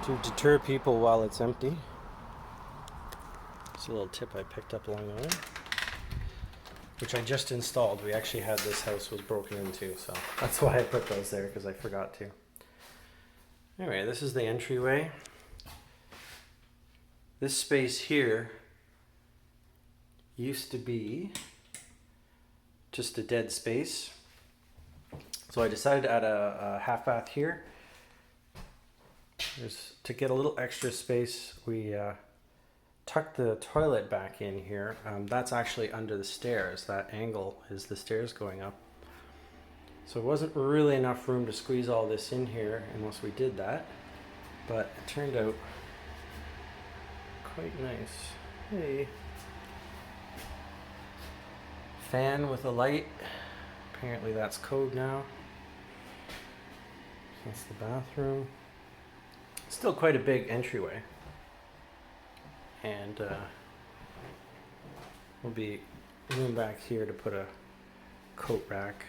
to deter people while it's empty. It's a little tip I picked up along the way, which I just installed. We actually had this house was broken into, so that's why I put those there, because I forgot to. Anyway, this is the entryway. This space here used to be just a dead space. So I decided to add a half bath here. To get a little extra space, we tucked the toilet back in here. That's actually under the stairs. That angle is the stairs going up. So it wasn't really enough room to squeeze all this in here unless we did that. But it turned out quite nice. Hey. Fan with a light. Apparently that's code now. That's the bathroom. Still quite a big entryway. And will be room back here to put a coat rack.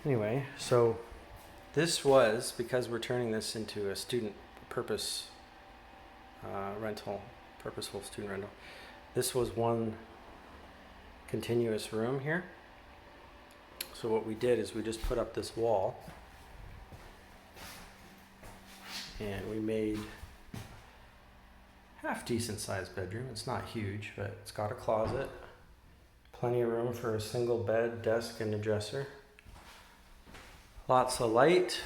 Anyway, so this was, because we're turning this into a student purpose rental, purposeful student rental, this was one continuous room here. So what we did is we just put up this wall and we made half decent sized bedroom. It's not huge, but it's got a closet, plenty of room for a single bed, desk, and a dresser. Lots of light,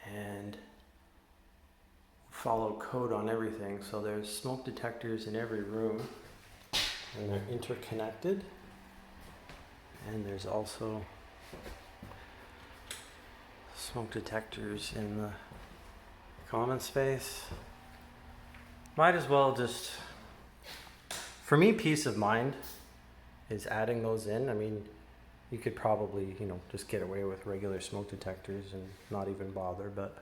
and follow code on everything. So there's smoke detectors in every room, and they're interconnected. And there's also smoke detectors in the common space. Might as well just, for me, peace of mind is adding those in. I mean, you could probably, just get away with regular smoke detectors and not even bother, but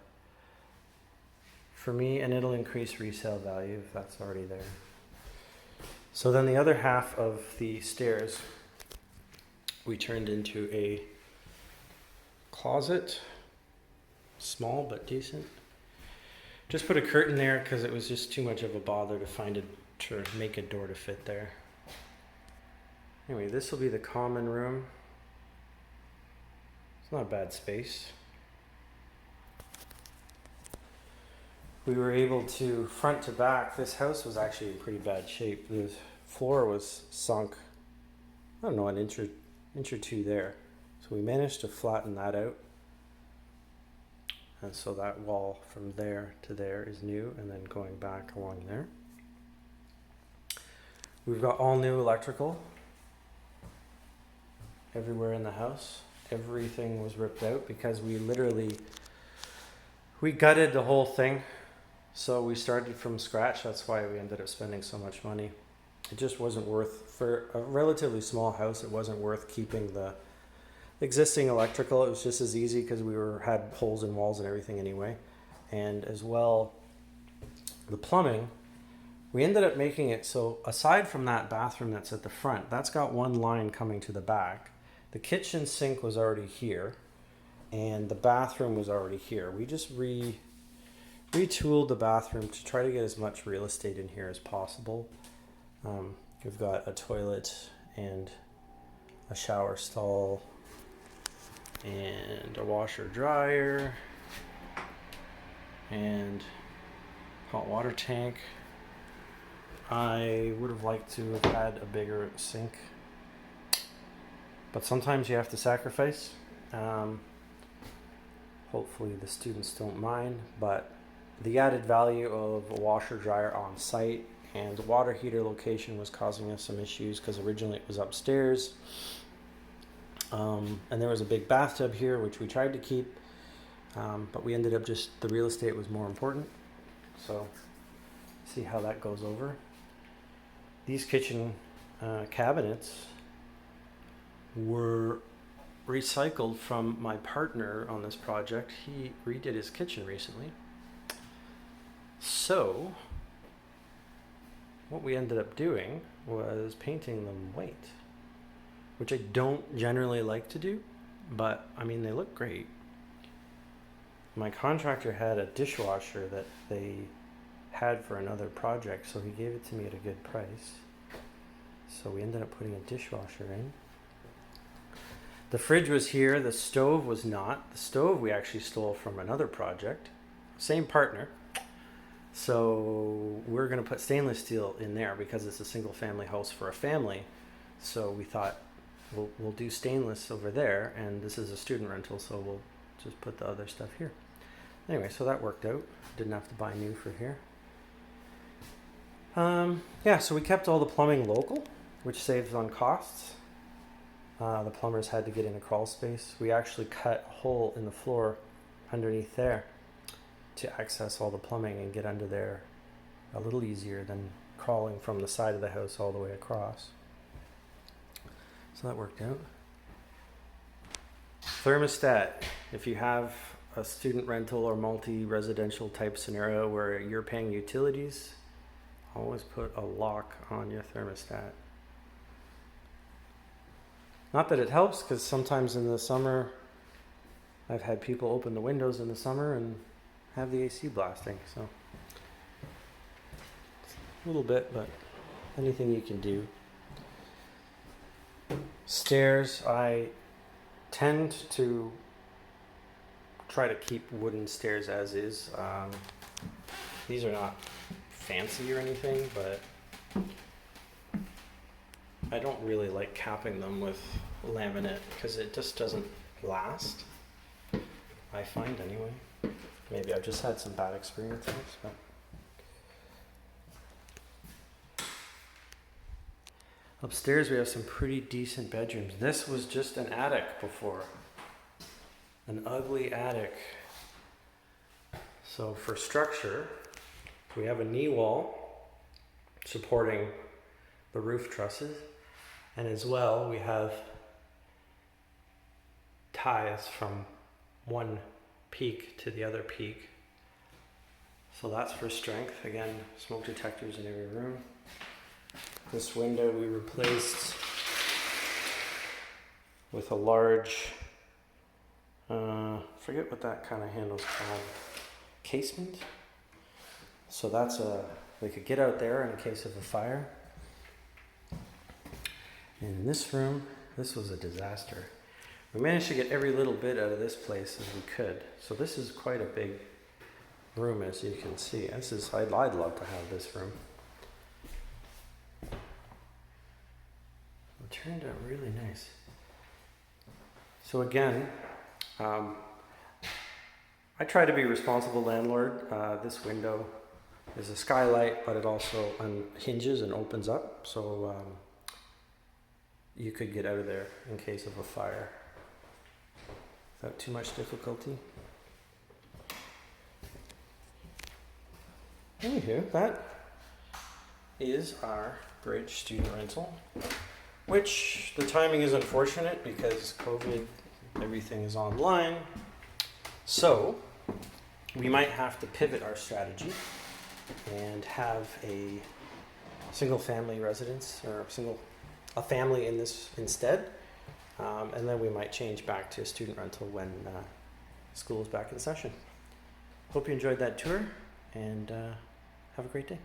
for me, and it'll increase resale value if that's already there. So then the other half of the stairs we turned into a closet, small but decent. Just put a curtain there because it was just too much of a bother to make a door to fit there. Anyway, this will be the common room. It's not a bad space. We were able to, front to back, this house was actually in pretty bad shape. The floor was sunk, I don't know, an inch or two there. So we managed to flatten that out. And so that wall from there to there is new, and then going back along there. We've got all new electrical everywhere in the house. Everything was ripped out because we gutted the whole thing. So we started from scratch. That's why we ended up spending so much money. It just wasn't worth, for a relatively small house, it wasn't worth keeping the existing electrical. It was just as easy because had holes in walls and everything anyway. And as well, the plumbing, we ended up making it so aside from that bathroom that's at the front, that's got one line coming to the back. The kitchen sink was already here and the bathroom was already here. We just retooled the bathroom to try to get as much real estate in here as possible. We've got a toilet and a shower stall and a washer dryer and hot water tank. I would have liked to have had a bigger sink, but sometimes you have to sacrifice. Hopefully the students don't mind, but the added value of a washer dryer on site and the water heater location was causing us some issues because originally it was upstairs. And there was a big bathtub here, which we tried to keep, but we ended up the real estate was more important. So see how that goes over. These kitchen cabinets were recycled from my partner on this project. He redid his kitchen recently. So what we ended up doing was painting them white, which I don't generally like to do, but I mean, they look great. my contractor had a dishwasher that they had for another project, so he gave it to me at a good price. So we ended up putting a dishwasher in. The fridge was here, the stove was not. The stove we actually stole from another project, same partner. So we're going to put stainless steel in there because it's a single family house for a family. So we thought we'll do stainless over there, and this is a student rental, so we'll just put the other stuff here. Anyway, so that worked out. Didn't have to buy new for here. Yeah, so we kept all the plumbing local, which saves on costs. The plumbers had to get in a crawl space. We actually cut a hole in the floor underneath there to access all the plumbing and get under there a little easier than crawling from the side of the house all the way across. So that worked out. Thermostat. If you have a student rental or multi-residential type scenario where you're paying utilities, always put a lock on your thermostat. Not that it helps, because sometimes in the summer I've had people open the windows in the summer and have the AC blasting, so a little bit, but anything you can do. Stairs, I tend to try to keep wooden stairs as is. These are not fancy or anything, but I don't really like capping them with laminate because it just doesn't last, I find anyway. Maybe I've just had some bad experiences, but upstairs we have some pretty decent bedrooms. This was just an attic before. An ugly attic. So for structure, we have a knee wall supporting the roof trusses, and as well we have ties from one peak to the other peak. So that's for strength. Again, smoke detectors in every room. This window we replaced with a large, forget what that kind of handle's called, casement. So that's they could get out there in case of a fire. And in this room, this was a disaster. We managed to get every little bit out of this place as we could. So this is quite a big room, as you can see. I'd love to have this room. It turned out really nice. So again, I try to be a responsible landlord. This window is a skylight, but it also hinges and opens up, so you could get out of there in case of a fire without too much difficulty. Anywho, that is our bridge student rental, which the timing is unfortunate because COVID, everything is online. So we might have to pivot our strategy and have a single family residence or a family in this instead. And then we might change back to a student rental when school is back in session. Hope you enjoyed that tour, and have a great day.